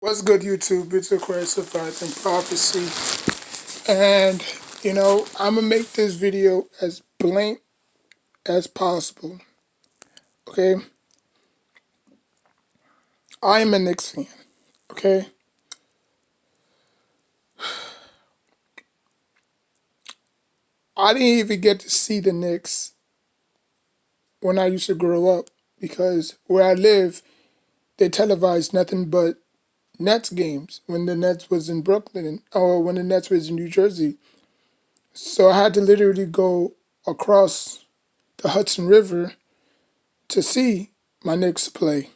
What's good, YouTube? It's Aquarius of Faith and Prophecy. And, I'm going to make this video as blank as possible. Okay? I am a Knicks fan. Okay? I didn't even get to see the Knicks when I used to grow up because where I live, they televised nothing but Nets games when the Nets was in Brooklyn or when the Nets was in New Jersey. So I had to literally go across the Hudson River to see my Knicks play.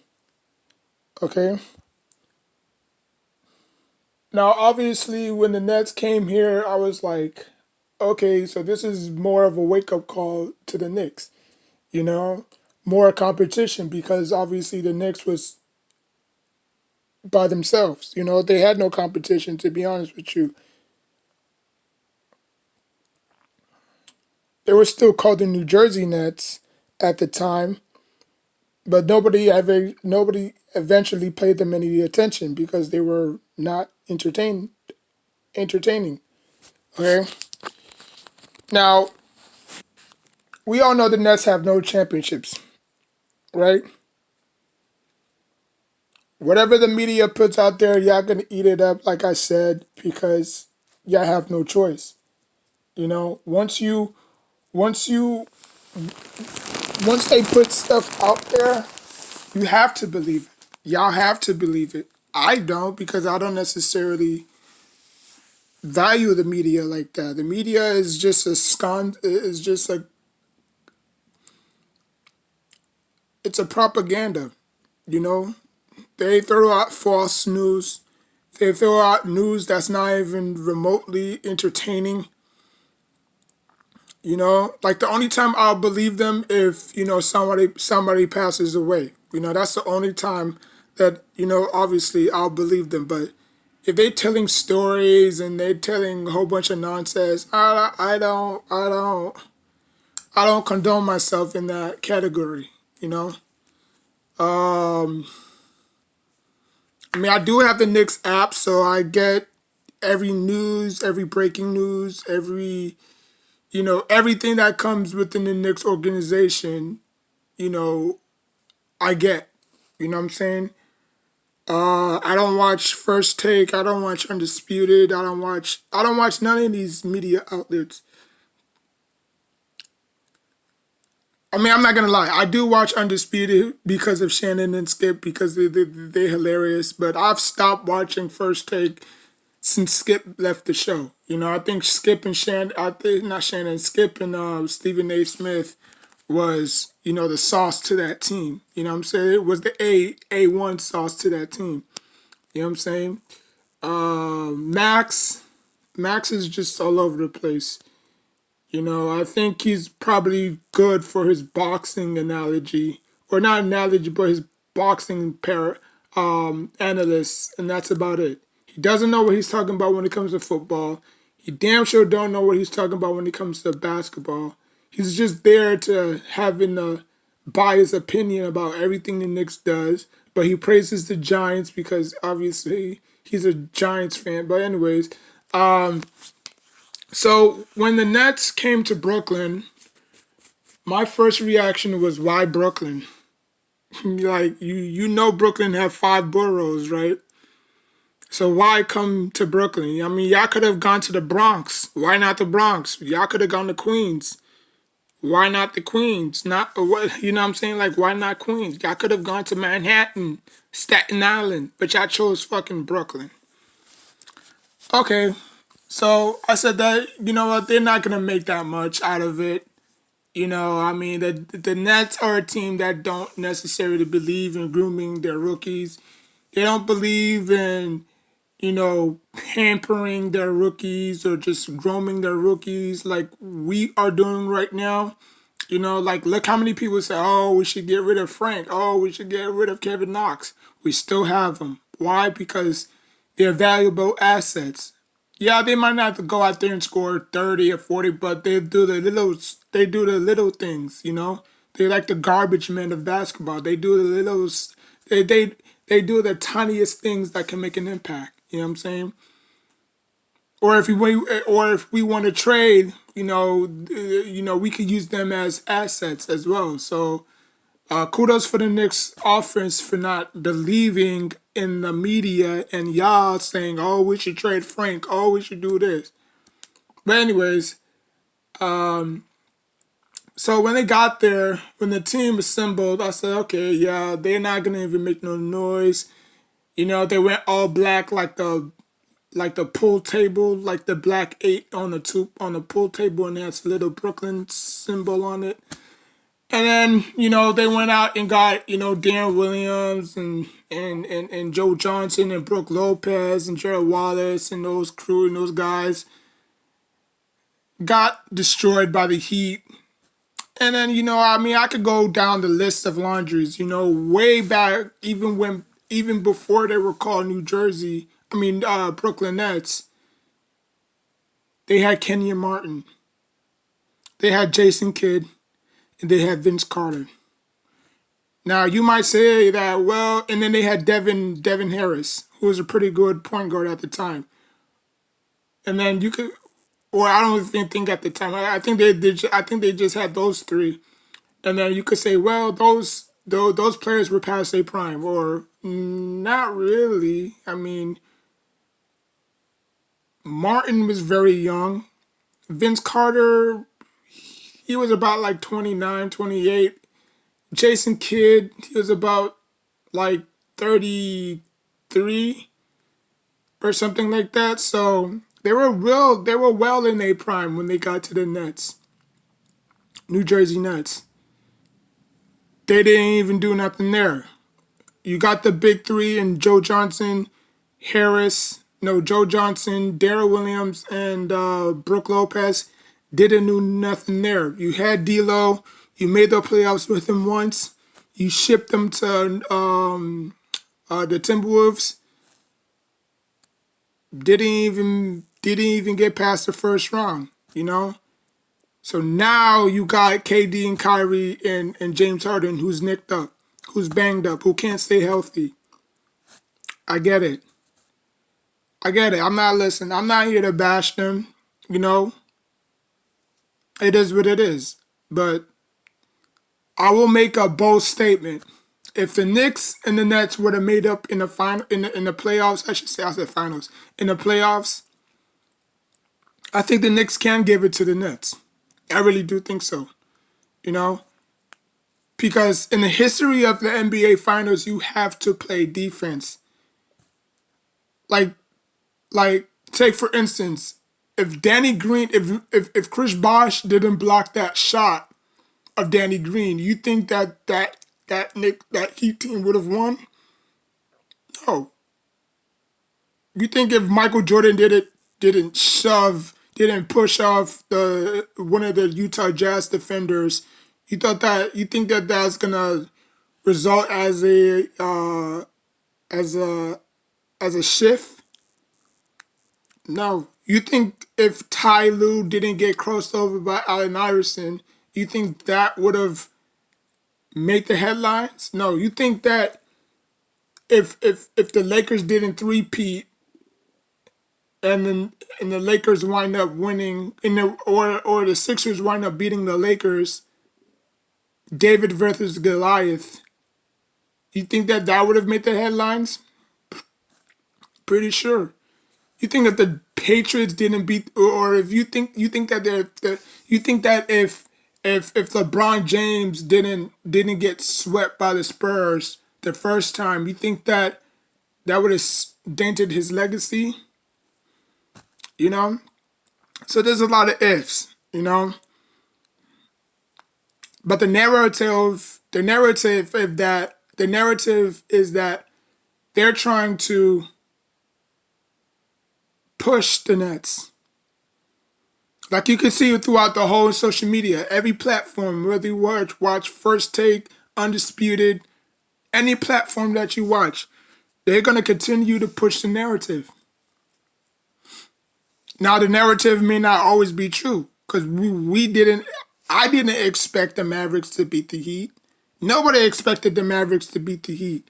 Okay? Now, obviously, when the Nets came here, I was like, okay, so this is more of a wake up call to the Knicks, you know? More competition because obviously the Knicks was by themselves. They had no competition, to be honest with you. They were still called the New Jersey Nets at the time, but nobody eventually paid them any attention because they were not entertaining. Okay? Now, we all know the Nets have no championships, right? Whatever the media puts out there, y'all gonna eat it up, like I said, because y'all have no choice. Once once you, once they put stuff out there, you have to believe it. Y'all have to believe it. I don't because I don't necessarily value the media like that. The media is just it's a propaganda, you know? They throw out false news. They throw out news that's not even remotely entertaining. Like the only time I'll believe them if somebody passes away. That's the only time that obviously I'll believe them. But if they telling stories and they telling a whole bunch of nonsense, I don't condone myself in that category. You know. I mean, I do have the Knicks app, so I get every news, every breaking news, everything that comes within the Knicks organization, you know, I get. You know what I'm saying? I don't watch First Take. I don't watch Undisputed. I don't watch none of these media outlets. I mean, I'm not gonna lie. I do watch Undisputed because of Shannon and Skip because they're hilarious. But I've stopped watching First Take since Skip left the show. I think Skip and Shannon, I think not Shannon, Skip and Stephen A. Smith was, the sauce to that team. You know what I'm saying? It was the A1 sauce to that team. You know what I'm saying? Max is just all over the place. I think he's probably good for his boxing analogy, or not analogy, but his boxing analyst, and that's about it. He doesn't know what he's talking about when it comes to football. He damn sure don't know what he's talking about when it comes to basketball. He's just there to having a biased opinion about everything the Knicks does, but he praises the Giants because obviously he's a Giants fan. But anyways, so when the Nets came to Brooklyn, my first reaction was, why Brooklyn? Like Brooklyn have 5 boroughs, right? So why come to Brooklyn? I mean, y'all could have gone to the Bronx. Why not the Bronx? Y'all could have gone to Queens. Why not the Queens? Not what you know what I'm saying? Like, why not Queens? Y'all could have gone to Manhattan, Staten Island, but y'all chose fucking Brooklyn. Okay. So I said that, you know what, they're not gonna make that much out of it. I mean, the Nets are a team that don't necessarily believe in grooming their rookies. They don't believe in, pampering their rookies or just grooming their rookies like we are doing right now. Like, look how many people say, oh, we should get rid of Frank. Oh, we should get rid of Kevin Knox. We still have them. Why? Because they're valuable assets. Yeah, they might not have to go out there and score 30 or 40, but they do the little things. They're like the garbage men of basketball. They do the little they they do the tiniest things that can make an impact. You know what I'm saying? Or if we want to trade, we could use them as assets as well. So kudos for the Knicks offense for not believing in the media and y'all saying, "Oh, we should trade Frank. Oh, we should do this." But anyways, so when they got there, when the team assembled, I said, "Okay, yeah, they're not gonna even make no noise." They went all black like the pool table, like the black eight on the pool table, and that's a little Brooklyn symbol on it. And then, they went out and got, Darren Williams and Joe Johnson and Brooke Lopez and Gerald Wallace and those crew and those guys got destroyed by the Heat. And then, I could go down the list of laundries, way back, even before they were called Brooklyn Nets, they had Kenyon Martin, they had Jason Kidd, and they had Vince Carter. Now you might say that, well, and then they had Devin Harris, who was a pretty good point guard at the time. And then you could, or I don't even think at the time. I think they did. I think they just had those three. And then you could say, well, those players were past their prime, or not really. I mean, Martin was very young. Vince Carter, he was about like 29, 28. Jason Kidd, he was about like 33 or something like that. So they were well in their prime when they got to the Nets. New Jersey Nets. They didn't even do nothing there. You got the big three and Joe Johnson, Joe Johnson, Darrell Williams, and Brooke Lopez. Didn't do nothing there. You had D'Lo. You made the playoffs with him once. You shipped them to the Timberwolves. Didn't even get past the first round. So now you got KD and Kyrie and James Harden, who's nicked up, who's banged up, who can't stay healthy. I get it. I'm not listening. I'm not here to bash them. It is what it is. But I will make a bold statement. If the Knicks and the Nets would have made up in the final, in the playoffs, I should say, I said finals, in the playoffs, I think the Knicks can give it to the Nets. I really do think so. Because in the history of the NBA Finals, you have to play defense. Like take for instance, if Danny Green, if Chris Bosh didn't block that shot of Danny Green, you think that Heat team would have won? No. You think if Michael Jordan didn't push off one of the Utah Jazz defenders, you think that that's gonna result as a shift? No. You think if Ty Lue didn't get crossed over by Allen Iverson, you think that would have made the headlines? No. You think that if the Lakers didn't three-peat and the Lakers wind up winning or the Sixers wind up beating the Lakers, David versus Goliath, you think that would have made the headlines? Pretty sure. You think that the Patriots didn't beat, or if you think that if LeBron James didn't get swept by the Spurs the first time, you think that would have dented his legacy? So there's a lot of ifs, But the narrative is that they're trying to push the Nets. Like you can see it throughout the whole social media, every platform, whether you watch First Take, Undisputed, any platform that you watch, they're going to continue to push the narrative. Now, the narrative may not always be true because I didn't expect the Mavericks to beat the Heat. Nobody expected the Mavericks to beat the Heat.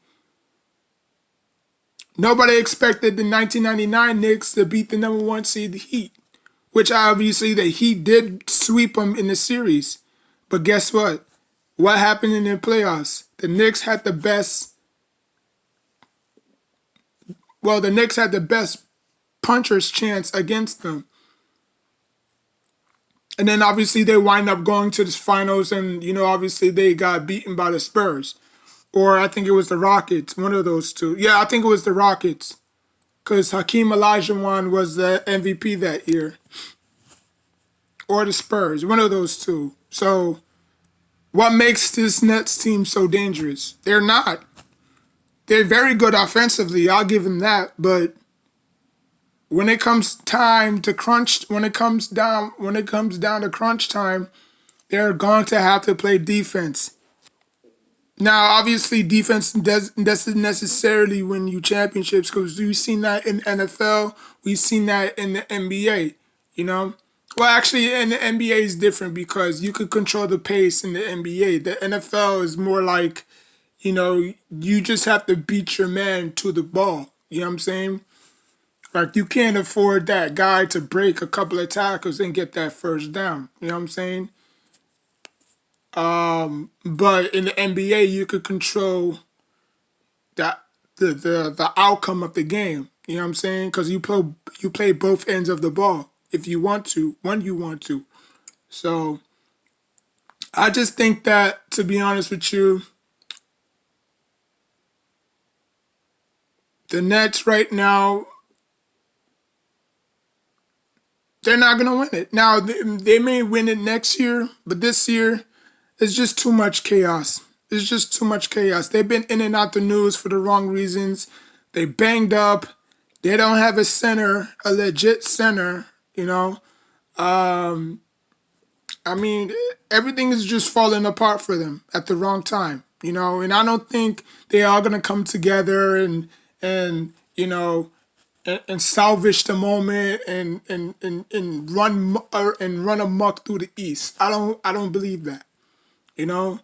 Nobody expected the 1999 Knicks to beat the number one seed, the Heat, which obviously the Heat did sweep them in the series. But guess what? What happened in the playoffs? The Knicks had the best puncher's chance against them. And then obviously they wind up going to the finals, and obviously they got beaten by the Spurs. Or I think it was the Rockets, one of those two. Yeah, I think it was the Rockets. Because Hakeem Olajuwon was the MVP that year. Or the Spurs, one of those two. So what makes this Nets team so dangerous? They're not. They're very good offensively, I'll give them that. But when it comes time to crunch, when it comes down to crunch time, they're going to have to play defense. Now, obviously, defense doesn't necessarily win you championships because we've seen that in the NFL, we've seen that in the NBA. You know, well, actually, in the NBA is different because you could control the pace in the NBA. The NFL is more like, you just have to beat your man to the ball. You know what I'm saying? Like you can't afford that guy to break a couple of tackles and get that first down. You know what I'm saying? But in the NBA, you could control that the outcome of the game. You know what I'm saying? Because you play both ends of the ball if you want to, when you want to. So I just think that, to be honest with you, the Nets right now, they're not gonna win it. Now they may win it next year, but this year it's just too much chaos. It's just too much chaos. They've been in and out the news for the wrong reasons. They banged up. They don't have a center, a legit center. You know, I mean, everything is just falling apart for them at the wrong time. And I don't think they are gonna come together and salvage the moment and run amok through the East. I don't believe that. You know,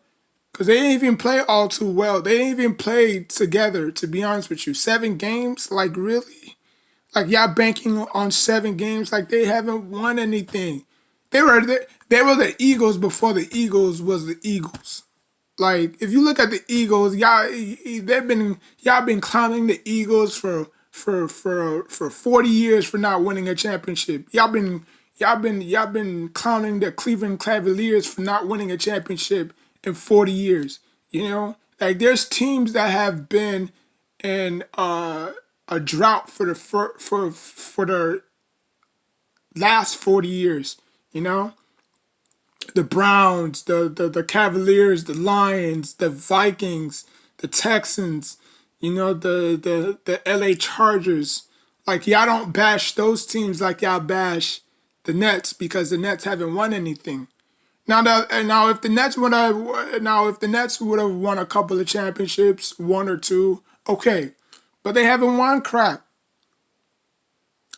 because they didn't even play all too well. They didn't even play together. To be honest with you, 7 games, like really, like y'all banking on 7 games, like they haven't won anything. They were the Eagles before the Eagles was the Eagles. Like if you look at the Eagles, y'all been clowning the Eagles for 40 years for not winning a championship. Y'all been clowning the Cleveland Cavaliers for not winning a championship in 40 years. Like there's teams that have been in a drought for the last 40 years. You know, the Browns, the Cavaliers, the Lions, the Vikings, the Texans, the LA Chargers. Like y'all don't bash those teams like y'all bash the Nets because the Nets haven't won anything. Now if the Nets would have won a couple of championships, one or two, okay. But they haven't won crap.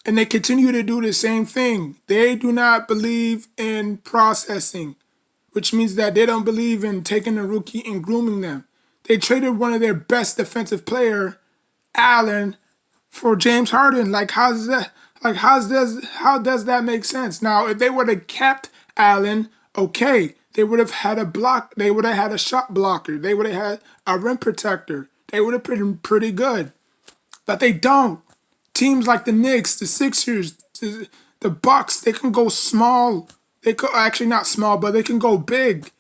And they continue to do the same thing. They do not believe in processing, which means that they don't believe in taking a rookie and grooming them. They traded one of their best defensive player, Allen, for James Harden. Like how's that? Like how does that make sense? Now, if they would have kept Allen, okay, they would have had a block. They would have had a shot blocker. They would have had a rim protector. They would have been pretty good. But they don't. Teams like the Knicks, the Sixers, the Bucks, they can go small. They could actually not small, but they can go big.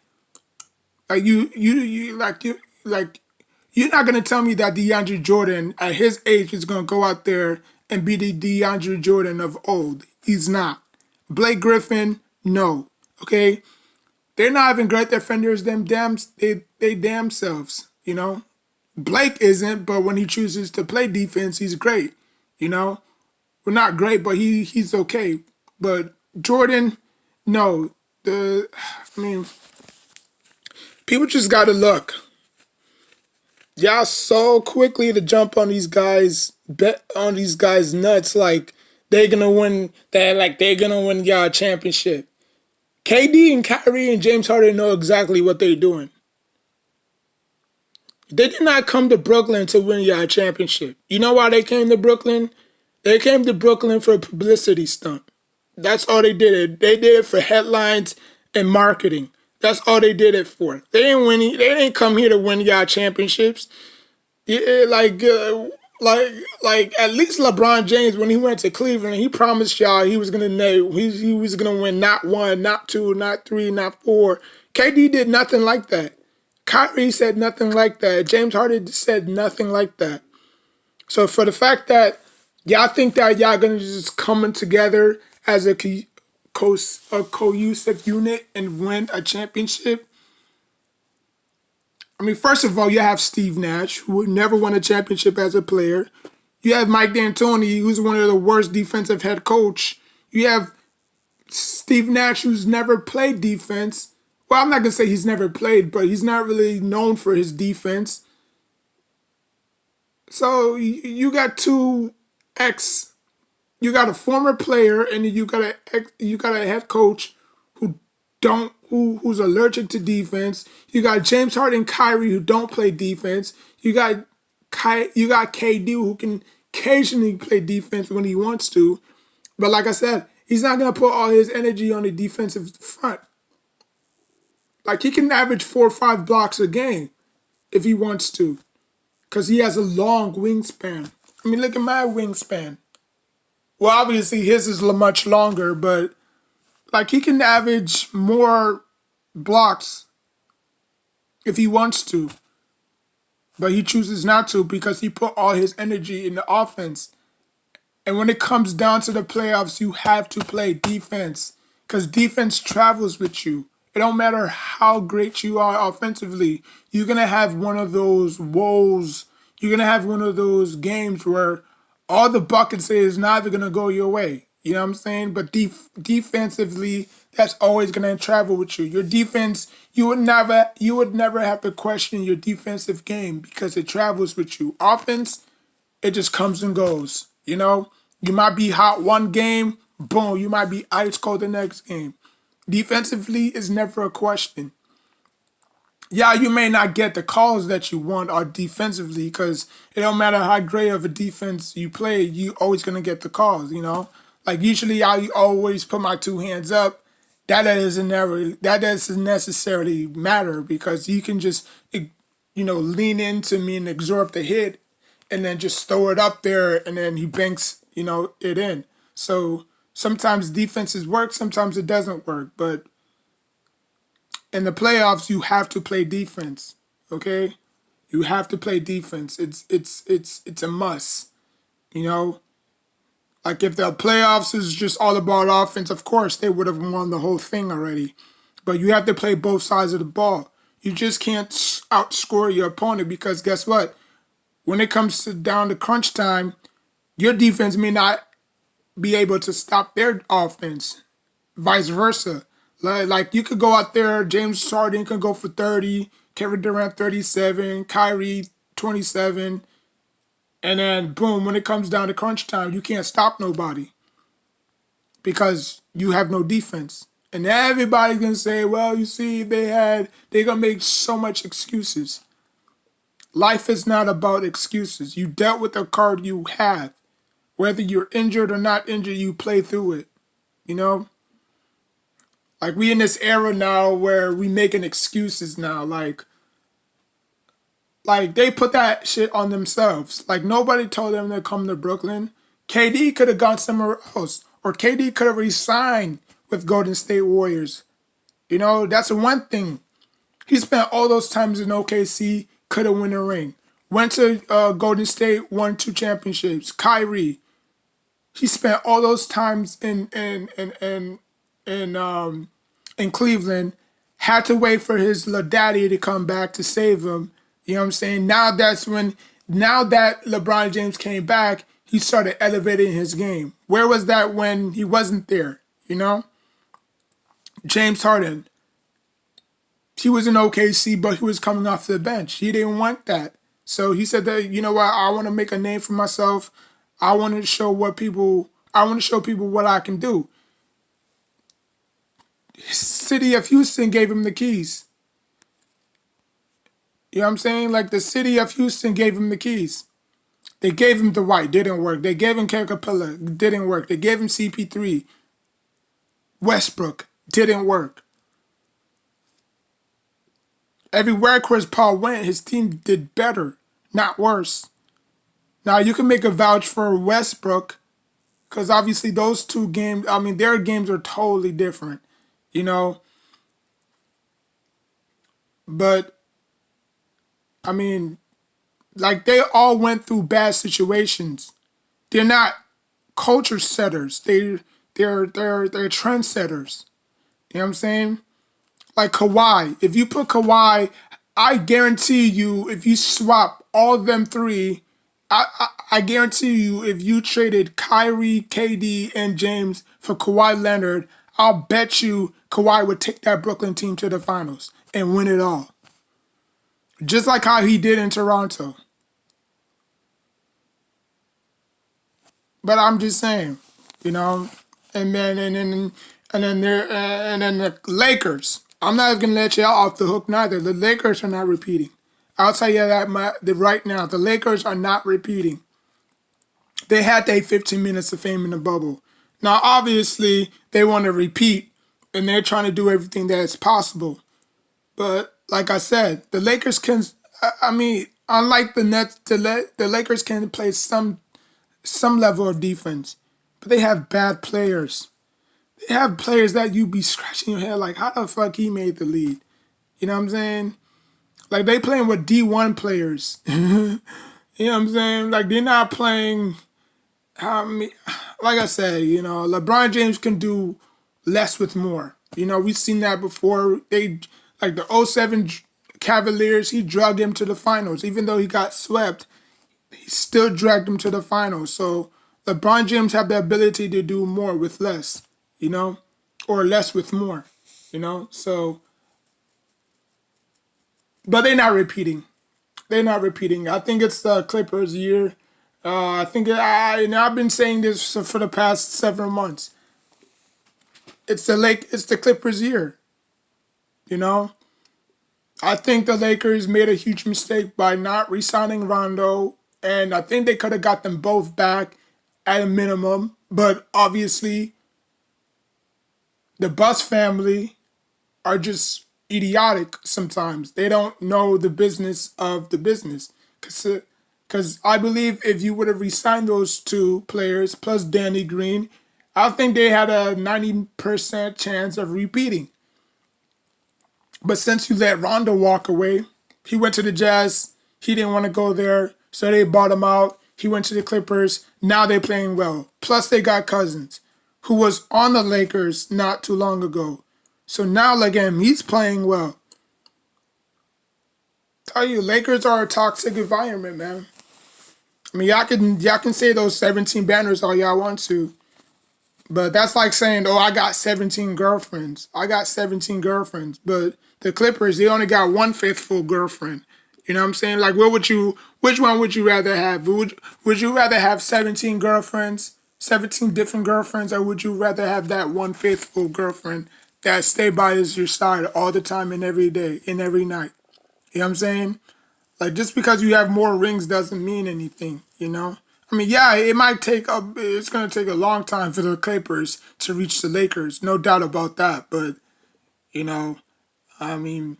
Like you're not gonna tell me that DeAndre Jordan at his age is gonna go out there and be the DeAndre Jordan of old. He's not. Blake Griffin, no. Okay, they're not even great defenders. They damn selves. Blake isn't, but when he chooses to play defense, he's great. Well, not great, but he's okay. But Jordan, no. I mean, people just gotta look. Y'all so quickly to jump on these guys, bet on these guys nuts like they're gonna win. They're gonna win y'all a championship. KD and Kyrie and James Harden know exactly what they're doing. They did not come to Brooklyn to win y'all a championship. You know why they came to Brooklyn? They came to Brooklyn for a publicity stunt. That's all they did it. They did it for headlines and marketing. That's all they did it for. They didn't win. They didn't come here to win y'all championships. Yeah, like at least LeBron James when he went to Cleveland, he promised y'all he was gonna he was gonna win not one, not two, not three, not four. KD did nothing like that. Kyrie said nothing like that. James Harden said nothing like that. So for the fact that y'all think that y'all gonna just coming together as a cohesive unit and win a championship, I mean, first of all, you have Steve Nash, who never won a championship as a player. You have Mike D'Antoni, who's one of the worst defensive head coach. You have Steve Nash, who's never played defense. Well, I'm not gonna say he's never played, but he's not really known for his defense. So you got two ex, you got a former player, and you got a head coach who who's allergic to defense. You got James Harden and Kyrie who don't play defense. You got KD who can occasionally play defense when he wants to, but like I said, he's not gonna put all his energy on the defensive front. Like he can average 4 or 5 blocks a game if he wants to, because he has a long wingspan. I mean, look at my wingspan. Well, obviously his is much longer, but like he can average more blocks if he wants to, but he chooses not to because he put all his energy in the offense. And when it comes down to the playoffs, you have to play defense because defense travels with you. It don't matter how great you are offensively. You're going to have one of those woes. You're going to have one of those games where all the buckets is never going to go your way. You know what I'm saying? But defensively, that's always going to travel with you. Your defense, you would never have to question your defensive game because it travels with you. Offense, it just comes and goes. You know, you might be hot one game, boom, you might be ice cold the next game. Defensively is never a question. Yeah, you may not get the calls that you want or defensively because it don't matter how great of a defense you play, you always gonna get the calls, you know? Like usually I always put my 2 hands up. That doesn't necessarily matter because you can just lean into me and absorb the hit and then just throw it up there and then he banks, it in. So sometimes defenses work, sometimes it doesn't work. But in the playoffs, you have to play defense. Okay? You have to play defense. It's a must. You know? Like if the playoffs is just all about offense, of course they would have won the whole thing already. But you have to play both sides of the ball. You just can't outscore your opponent because guess what? When it comes down to crunch time, your defense may not be able to stop their offense. Vice versa. Like you could go out there, James Harden could go for 30, Kevin Durant 37, Kyrie 27, and then boom, when it comes down to crunch time, you can't stop nobody because you have no defense. And everybody's gonna say, well, you see, they're gonna make so much excuses. Life is not about excuses. You dealt with the card you have. Whether you're injured or not injured, you play through it. You know? Like we in this era now where we making excuses now. Like they put that shit on themselves. Like nobody told them to come to Brooklyn. KD could have gone somewhere else. Or KD could have resigned with Golden State Warriors. You know, that's the one thing. He spent all those times in OKC, could have won a ring. Went to Golden State, won 2 championships. Kyrie, he spent all those times in Cleveland, had to wait for his little daddy to come back to save him. You know what I'm saying? Now that LeBron James came back, he started elevating his game. Where was that when he wasn't there? You know? James Harden, he was in OKC, but he was coming off the bench. He didn't want that. So he said that, you know what, I want to make a name for myself. I want to show people what I can do. City of Houston gave him the keys. You know what I'm saying? Like the city of Houston gave him the keys. They gave him the White, didn't work. They gave him Capella, didn't work. They gave him CP3, Westbrook, didn't work. Everywhere Chris Paul went, his team did better, not worse. Now you can make a vouch for Westbrook because obviously those two games, I mean, their games are totally different, you know. But I mean, like they all went through bad situations. They're not culture setters. They're trendsetters. You know what I'm saying? Like Kawhi. If you put Kawhi, I guarantee you, if you swap all of them three, I guarantee you, if you traded Kyrie, KD, and James for Kawhi Leonard, I'll bet you Kawhi would take that Brooklyn team to the finals and win it all. Just like how he did in Toronto. But I'm just saying, you know, and then the Lakers. I'm not gonna let you off the hook neither. The Lakers are not repeating. I'll tell you that right now. The Lakers are not repeating. They had their 15 minutes of fame in the bubble. Now, obviously, they want to repeat, and they're trying to do everything that is possible. But like I said, the Lakers can. I mean, unlike the Nets, the Lakers can play some level of defense, but they have bad players. They have players that you be scratching your head like, how the fuck he made the lead? You know what I'm saying? Like they playing with D1 players. You know what I'm saying? Like they're not playing. I mean, like I said, you know, LeBron James can do less with more. You know, we've seen that before. They like the '07 Cavaliers. He dragged him to the finals, even though he got swept. He still dragged him to the finals. So LeBron James have the ability to do more with less, you know, or less with more, you know. So, but they're not repeating. They're not repeating. I think it's the Clippers' year. I think I've been saying this for the past several months. It's the Clippers' year. You know, I think the Lakers made a huge mistake by not re-signing Rondo, and I think they could have got them both back at a minimum. But obviously, the Buss family are just idiotic sometimes. They don't know the business of the business. Because I believe if you would have re-signed those two players plus Danny Green, I think they had a 90% chance of repeating. But since you let Rondo walk away, he went to the Jazz. He didn't want to go there, so they bought him out. He went to the Clippers. Now they're playing well. Plus they got Cousins, who was on the Lakers not too long ago. So now look at him. He's playing well. Tell you, Lakers are a toxic environment, man. I mean, y'all can say those 17 banners all y'all want to, but that's like saying, "Oh, I got 17 girlfriends. I got 17 girlfriends." But the Clippers, they only got one faithful girlfriend. You know what I'm saying? Like, which one would you rather have? Would you rather have 17 girlfriends, 17 different girlfriends, or would you rather have that one faithful girlfriend that stay by your side all the time and every day and every night? You know what I'm saying? Like just because you have more rings doesn't mean anything, you know? I mean, yeah, it's gonna take a long time for the Clippers to reach the Lakers, no doubt about that. But, you know, I mean,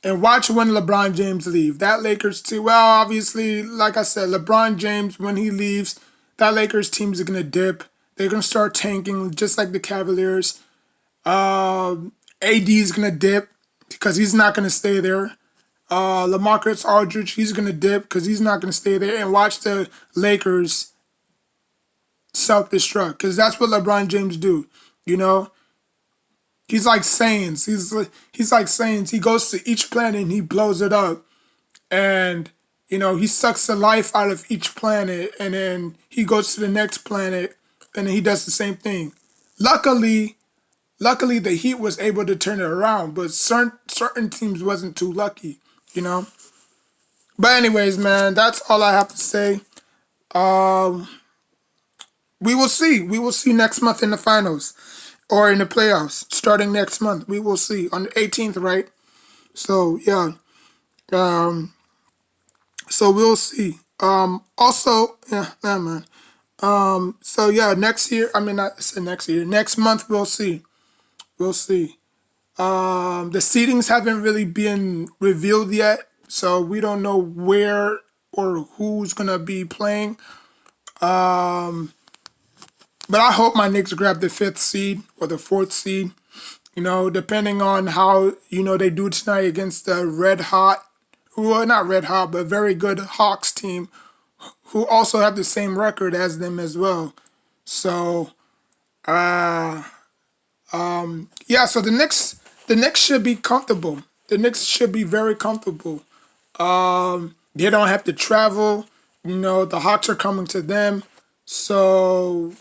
and watch when LeBron James leave. That Lakers team, well, obviously, like I said, LeBron James, when he leaves, that Lakers team is gonna dip. They're gonna start tanking just like the Cavaliers. AD is gonna dip because he's not gonna stay there. LaMarcus Aldridge, he's gonna dip because he's not gonna stay there, and watch the Lakers self-destruct because that's what LeBron James do. You know, he's like Saiyans. He's like Saiyans. He goes to each planet and he blows it up, and you know he sucks the life out of each planet, and then he goes to the next planet, and then he does the same thing. Luckily, luckily the Heat was able to turn it around, but certain teams wasn't too lucky. You know. But anyways, man, that's all I have to say. Um, we will see. We will see next month in the finals or in the playoffs starting next month. We will see on the 18th, right? So yeah. Um, so we'll see. Also, yeah, nah, man. So yeah, next year. I mean, I said next year. Next month, we'll see. We'll see. The seedings haven't really been revealed yet, so we don't know where or who's gonna be playing. But I hope my Knicks grab the fifth seed or the fourth seed. Depending on how they do tonight against the red hot, well, not red hot, but very good Hawks team, who also have the same record as them as well. So, yeah. So the Knicks should be comfortable. The Knicks should be very comfortable. They don't have to travel. The Hawks are coming to them. So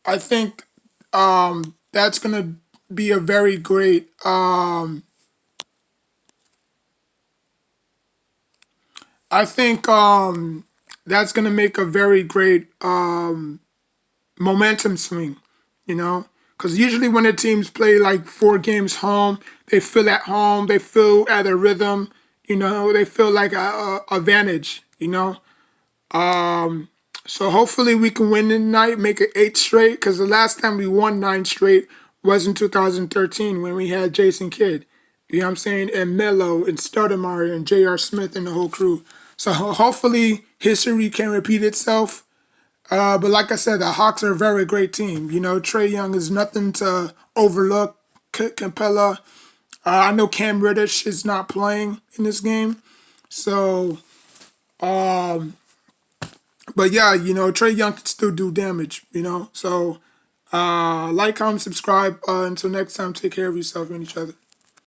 I think that's gonna be a very great. I think that's gonna make a very great momentum swing. Because usually when the teams play like 4 games home, they feel at home. They feel at a rhythm. They feel like a advantage. So hopefully we can win tonight, make it 8 straight. Because the last time we won 9 straight was in 2013 when we had Jason Kidd. You know what I'm saying? And Melo and Stoudemire and J.R. Smith and the whole crew. So hopefully history can repeat itself. But like I said, the Hawks are a very great team. Trae Young is nothing to overlook. Capella. I know Cam Reddish is not playing in this game. So, but yeah, Trae Young can still do damage. So, like, comment, subscribe. Until next time, take care of yourself and each other.